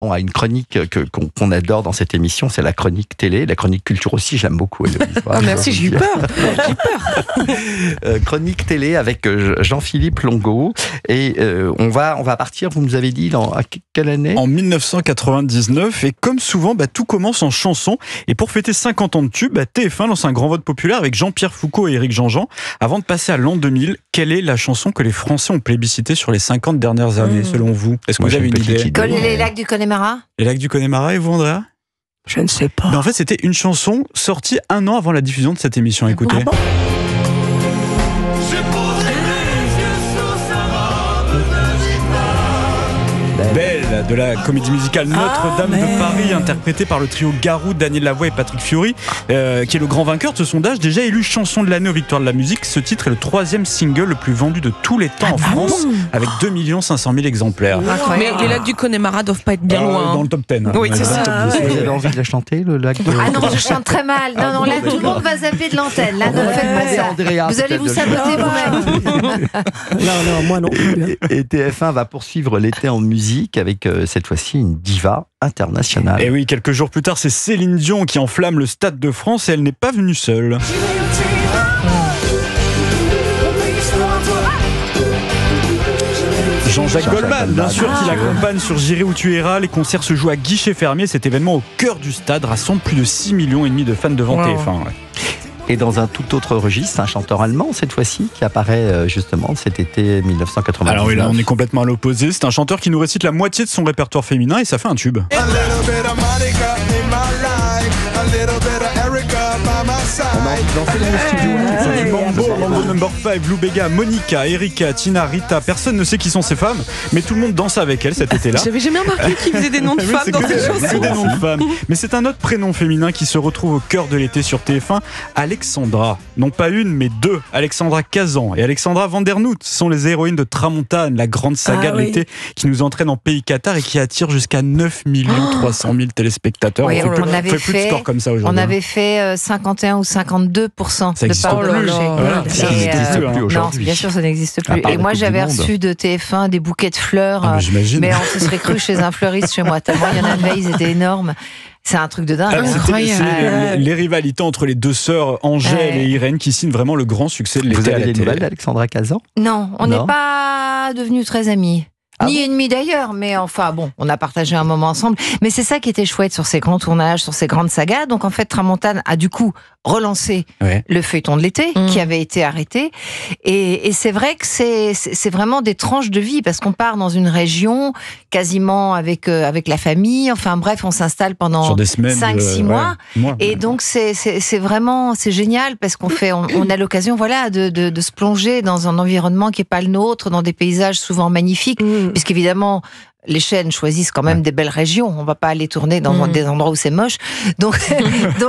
On a une chronique qu'on adore dans cette émission, c'est la chronique télé, la chronique culture aussi, j'aime beaucoup. Merci, j'ai eu peur. Chronique télé avec Jean-Philippe Longo. Et on va partir, vous nous avez dit, à quelle année ? En 1999. Et comme souvent, tout commence en chanson. Et pour fêter 50 ans de tube, TF1 lance un grand vote populaire avec Jean-Pierre Foucault et Éric Jean-Jean. Avant de passer à l'an 2000, quelle est la chanson que les Français ont plébiscitée sur les 50 dernières années, selon vous ? Est-ce que vous avez une idée ? Les lacs du Connemara ? Les lacs du Connemara, et vous, Andrea ? Je ne sais pas. Mais en fait, c'était une chanson sortie 1 an avant la diffusion de cette émission. Écoutez. Ah bon ? Belle, de la comédie musicale Notre-Dame de Paris, interprétée par le trio Garou, Daniel Lavoie et Patrick Fiori, qui est le grand vainqueur de ce sondage. Déjà élu chanson de l'année aux Victoires de la musique, ce titre est le 3e single le plus vendu de tous les temps en France, avec 2 500 000 exemplaires. Mais les lacs du Connemara doivent pas être bien loin. Dans le top 10. Oui, c'est ça. Vous avez envie de la chanter, le lac de... Ah non, je chante très mal. Non, là, tout le monde va zapper de l'antenne. Là, ne faites pas ça. Andrea, vous allez vous saboter vous-même. Non, moi non plus. Et TF1 va poursuivre l'été en musique avec cette fois-ci une diva internationale. Et oui, quelques jours plus tard, c'est Céline Dion qui enflamme le Stade de France et elle n'est pas venue seule. Jean-Jacques Goldman, bien sûr, qui l'accompagne sur J'irai où tu iras. Les concerts se jouent à guichet fermé. Cet événement au cœur du stade rassemble plus de 6,5 millions de fans devant TF1. Et dans un tout autre registre, un chanteur allemand cette fois-ci qui apparaît justement cet été 1999. Alors oui, là on est complètement à l'opposé. C'est un chanteur qui nous récite la moitié de son répertoire féminin et ça fait un tube. C'est du Mambo Number 5, Lou Bega, Monica, Erika, Tina, Rita. Personne ne sait qui sont ces femmes, mais tout le monde danse avec elles cet été-là. J'avais jamais remarqué qu'ils faisaient des noms de femmes dans ces chansons. C'est des noms de femmes. Mais c'est un autre prénom féminin qui se retrouve au cœur de l'été sur TF1, Alexandra. Non pas une, mais deux. Alexandra Kazan et Alexandra Vandernoot sont les héroïnes de Tramontane, la grande saga de l'été qui nous entraîne en pays Qatar et qui attire jusqu'à 9 300 000 téléspectateurs. Oui, on fait plus de scores comme ça aujourd'hui. On avait fait 51 ou 52% ça de part de marché. Ça n'existe plus aujourd'hui. Non, bien sûr, ça n'existe plus. Et moi, j'avais reçu de TF1 des bouquets de fleurs. Mais on se serait cru chez un fleuriste chez moi. Tellement il y en avait, ils étaient énormes. C'est un truc de dingue. C'est les rivalités entre les deux sœurs Angèle et Irène qui signent vraiment le grand succès de l'été. Vous avez des nouvelles d'Alexandra Kazan ? Non, on n'est pas devenus très amis. Ni ennemis d'ailleurs, mais enfin bon, on a partagé un moment ensemble. Mais c'est ça qui était chouette sur ces grands tournages, sur ces grandes sagas. Donc en fait, Tramontane a du coup relancé le feuilleton de l'été qui avait été arrêté. Et c'est vrai que c'est vraiment des tranches de vie parce qu'on part dans une région quasiment avec la famille. Enfin bref, on s'installe pendant 5-6 mois. Et donc c'est vraiment génial parce qu'on a l'occasion de se plonger dans un environnement qui est pas le nôtre, dans des paysages souvent magnifiques. Puisqu'évidemment, les chaînes choisissent quand même des belles régions. On va pas aller tourner dans des endroits où c'est moche. Donc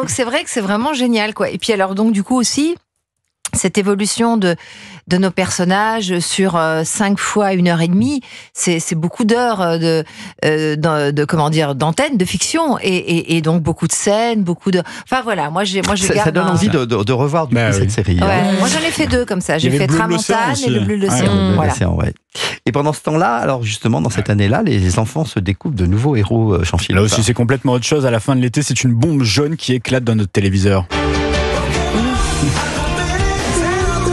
c'est vrai que c'est vraiment génial, quoi. Et puis alors, donc, du coup aussi, cette évolution de nos personnages sur 5 fois 1h30, c'est beaucoup d'heures d'antenne, de fiction, et donc beaucoup de scènes, enfin voilà, moi je garde. Ça donne envie de revoir cette série. Moi j'en ai fait 2 comme ça. J'ai fait Tramontane et le Bleu de l'Océan. Et pendant ce temps-là, alors justement dans cette année-là, les enfants se découvrent de nouveaux héros, Jean-Philippe. Là aussi c'est complètement autre chose. À la fin de l'été, c'est une bombe jaune qui éclate dans notre téléviseur.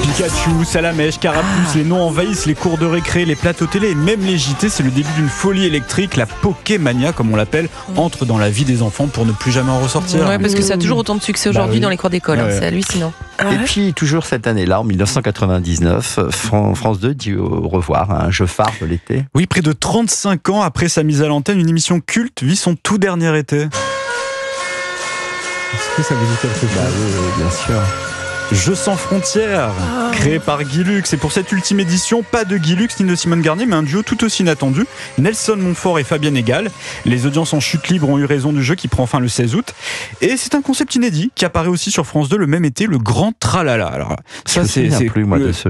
Pikachu, Salamèche, Carapuce, les noms envahissent les cours de récré, les plateaux télé et même les JT. C'est le début d'une folie électrique. La Pokémania, comme on l'appelle, entre dans la vie des enfants pour ne plus jamais en ressortir. Ouais, parce que ça a toujours autant de succès aujourd'hui dans les cours d'école. C'est hallucinant. Et puis, toujours cette année-là, en 1999, France 2 dit au revoir à un jeu phare de l'été. Oui, près de 35 ans après sa mise à l'antenne, une émission culte vit son tout dernier été. Est-ce que ça vous dit quelque chose ? Oui, bien sûr. Jeux sans frontières, créé par Guy Lux. Et pour cette ultime édition, pas de Guy Lux ni de Simone Garnier, mais un duo tout aussi inattendu, Nelson Montfort et Fabienne Egal. Les audiences en chute libre ont eu raison du jeu qui prend fin le 16 août. Et c'est un concept inédit qui apparaît aussi sur France 2 le même été, le Grand Tralala. Alors, ça, de ce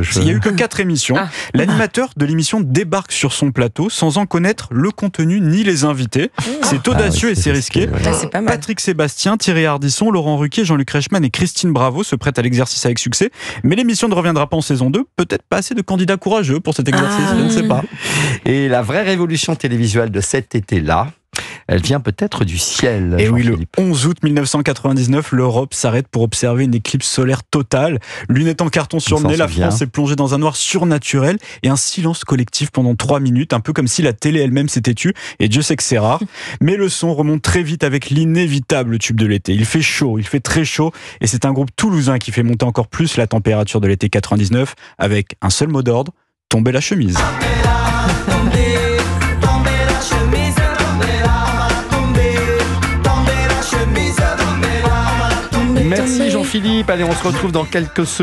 jeu. Il n'y a eu que 4 émissions. L'animateur de l'émission débarque sur son plateau sans en connaître le contenu ni les invités. C'est audacieux et c'est risqué. C'est pas mal. Patrick Sébastien, Thierry Ardisson, Laurent Ruquier, Jean-Luc Reichmann et Christine Bravo se prêtent à l'exercice avec succès, mais l'émission ne reviendra pas en saison 2, peut-être pas assez de candidats courageux pour cet exercice, je ne sais pas. Et la vraie révolution télévisuelle de cet été-là, elle vient peut-être du ciel. Et oui, le Jean-Philippe. 11 août 1999, l'Europe s'arrête pour observer une éclipse solaire totale. Lunettes en carton sur On le nez, s'en la souvient. France est plongée dans un noir surnaturel et un silence collectif pendant 3 minutes, un peu comme si la télé elle-même s'était tue, et Dieu sait que c'est rare. Mais le son remonte très vite avec l'inévitable tube de l'été. Il fait chaud, il fait très chaud, et c'est un groupe toulousain qui fait monter encore plus la température de l'été 99 avec un seul mot d'ordre: tomber la chemise. Merci Jean-Philippe. Allez, on se retrouve dans quelques secondes.